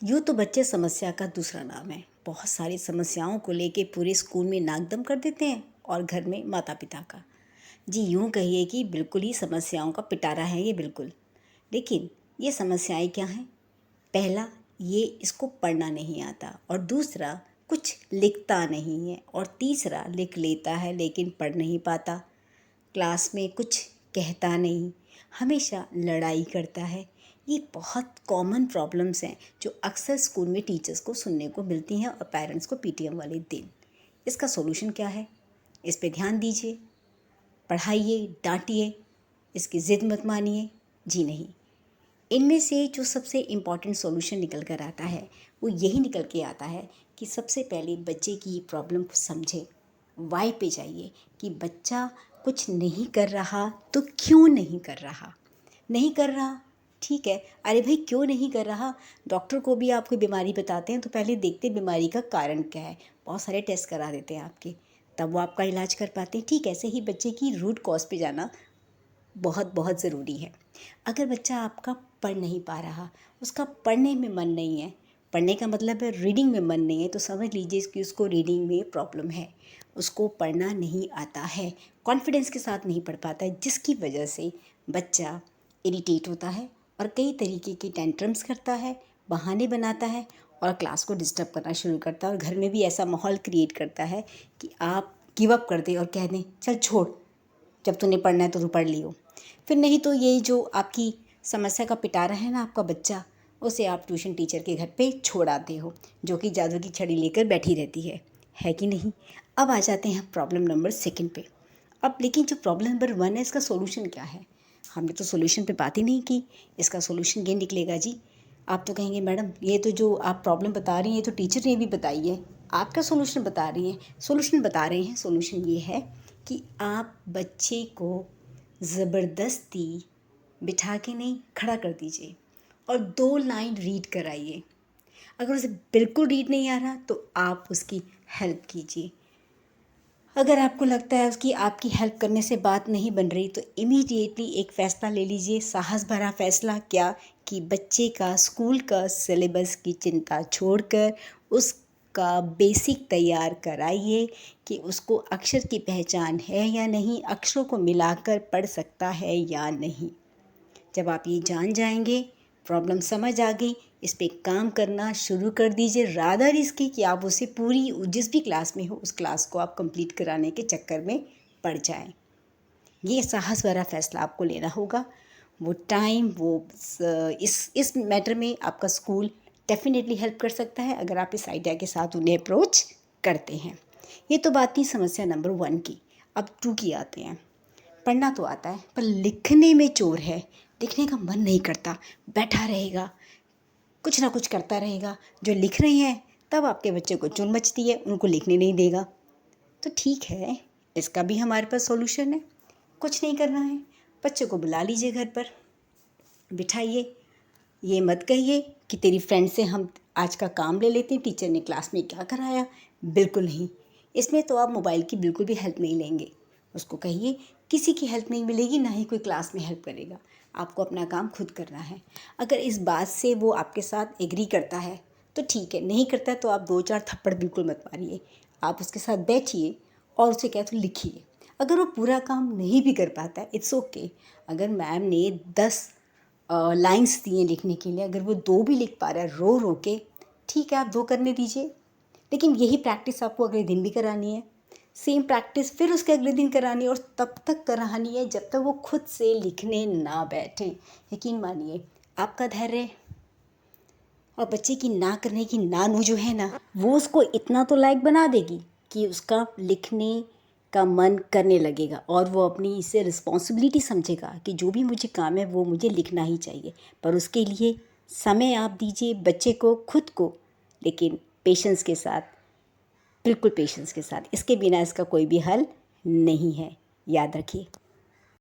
यूँ तो बच्चे समस्या का दूसरा नाम है। बहुत सारी समस्याओं को लेके पूरे स्कूल में नाक-दम कर देते हैं और घर में माता-पिता का। जी, यूँ कहिए कि बिल्कुल ही समस्याओं का पिटारा है ये बिल्कुल। लेकिन ये समस्याएँ क्या हैं? पहला, ये इसको पढ़ना नहीं आता और दूसरा, कुछ लिखता नहीं है और तीसरा, लिख लेता है लेकिन पढ़ नहीं पाता। क्लास में कुछ कहता नहीं, हमेशा लड़ाई करता है। ये बहुत कॉमन प्रॉब्लम्स हैं जो अक्सर स्कूल में टीचर्स को सुनने को मिलती हैं और पेरेंट्स को पीटीएम वाले दिन। इसका सॉल्यूशन क्या है? इस पे ध्यान दीजिए, पढ़ाइए, डांटिए, इसकी ज़िद मत मानिए। जी नहीं, इनमें से जो सबसे इम्पॉर्टेंट सॉल्यूशन निकल कर आता है वो यही निकल के आता है कि सबसे पहले बच्चे की प्रॉब्लम को समझें। वाई पे जाइए कि बच्चा कुछ नहीं कर रहा तो क्यों नहीं कर रहा। नहीं कर रहा, ठीक है, अरे भाई क्यों नहीं कर रहा। डॉक्टर को भी आप कोई बीमारी बताते हैं तो पहले देखते हैं बीमारी का कारण क्या है। बहुत सारे टेस्ट करा देते हैं आपके, तब वो आपका इलाज कर पाते हैं। ठीक ऐसे ही बच्चे की रूट कॉज पे जाना बहुत बहुत ज़रूरी है। अगर बच्चा आपका पढ़ नहीं पा रहा, उसका पढ़ने में मन नहीं है, पढ़ने का मतलब है रीडिंग में मन नहीं है, तो समझ लीजिए कि उसको रीडिंग में प्रॉब्लम है। उसको पढ़ना नहीं आता है, कॉन्फिडेंस के साथ नहीं पढ़ पाता है, जिसकी वजह से बच्चा इरिटेट होता है और कई तरीके के टेंट्रम्स करता है, बहाने बनाता है और क्लास को डिस्टर्ब करना शुरू करता है और घर में भी ऐसा माहौल क्रिएट करता है कि आप गिव अप कर दें और कह दें चल छोड़, जब तूने पढ़ना है तो तू पढ़ लियो। फिर नहीं तो ये जो आपकी समस्या का पिटारा है ना आपका बच्चा, उसे आप ट्यूशन टीचर के घर पे छोड़ आते हो, जो कि जादू की छड़ी लेकर बैठी रहती है कि नहीं। अब आ जाते हैं प्रॉब्लम नंबर सेकंड पे। अब लेकिन जो प्रॉब्लम नंबर वन है, इसका सॉल्यूशन क्या है? हमने तो सॉल्यूशन पे बात ही नहीं की। इसका सॉल्यूशन ये निकलेगा जी। आप तो कहेंगे मैडम ये तो जो आप प्रॉब्लम बता रही हैं तो टीचर ने भी बताई है, आप क्या सॉल्यूशन बता रही हैं? सॉल्यूशन बता रहे हैं। सॉल्यूशन ये है कि आप बच्चे को ज़बरदस्ती बिठा के नहीं, खड़ा कर दीजिए और 2 लाइन रीड कराइए। अगर उसे बिल्कुल रीड नहीं आ रहा तो आप उसकी हेल्प कीजिए। अगर आपको लगता है उसकी आपकी हेल्प करने से बात नहीं बन रही तो इमीडिएटली एक फ़ैसला ले लीजिए, साहस भरा फ़ैसला। क्या? कि बच्चे का स्कूल का सिलेबस की चिंता छोड़कर उसका बेसिक तैयार कराइए कि उसको अक्षर की पहचान है या नहीं, अक्षरों को मिलाकर पढ़ सकता है या नहीं। जब आप ये जान जाएंगे, प्रॉब्लम समझ आ गई, इस पे काम करना शुरू कर दीजिए। रादर इसकी कि आप उसे पूरी जिस भी क्लास में हो उस क्लास को आप कंप्लीट कराने के चक्कर में पड़ जाएं। ये साहस भरा फैसला आपको लेना होगा। वो टाइम वो इस मैटर में आपका स्कूल डेफिनेटली हेल्प कर सकता है अगर आप इस आइडिया के साथ उन्हें अप्रोच करते हैं। ये तो बात थी समस्या नंबर 1 की। अब 2 की आते हैं। पढ़ना तो आता है पर लिखने में चोर है। लिखने का मन नहीं करता, बैठा रहेगा, कुछ ना कुछ करता रहेगा। जो लिख रहे हैं तब आपके बच्चे को चुल मचती है, उनको लिखने नहीं देगा। तो ठीक है, इसका भी हमारे पास सॉल्यूशन है। कुछ नहीं करना है, बच्चे को बुला लीजिए घर पर, बिठाइए। ये मत कहिए कि तेरी फ्रेंड से हम आज का काम ले लेते हैं, टीचर ने क्लास में क्या कराया। बिल्कुल नहीं, इसमें तो आप मोबाइल की बिल्कुल भी हेल्प नहीं लेंगे। उसको कहिए किसी की हेल्प नहीं मिलेगी, ना ही कोई क्लास में हेल्प करेगा, आपको अपना काम खुद करना है। अगर इस बात से वो आपके साथ एग्री करता है तो ठीक है, नहीं करता है तो आप 2-4 थप्पड़ बिल्कुल मत मारिए। आप उसके साथ बैठिए और उसे क्या तो लिखिए। अगर वो पूरा काम नहीं भी कर पाता है, इट्स ओके। अगर मैम ने 10 लाइंस दिए लिखने के लिए, अगर वो 2 भी लिख पा रहा है रो रो के, ठीक है आप 2 करने दीजिए। लेकिन यही प्रैक्टिस आपको अगले दिन भी करानी है, सेम प्रैक्टिस फिर उसके अगले दिन करानी है और तब तक करानी है जब तक वो खुद से लिखने ना बैठे। यकीन मानिए, आपका धैर्य और बच्चे की ना करने की नानू जो है ना, वो उसको इतना तो लायक बना देगी कि उसका लिखने का मन करने लगेगा और वो अपनी इसे रिस्पॉन्सिबिलिटी समझेगा कि जो भी मुझे काम है वो मुझे लिखना ही चाहिए। पर उसके लिए समय आप दीजिए बच्चे को, खुद को, लेकिन पेशेंस के साथ, बिल्कुल पेशेंस के साथ। इसके बिना इसका कोई भी हल नहीं है, याद रखिए।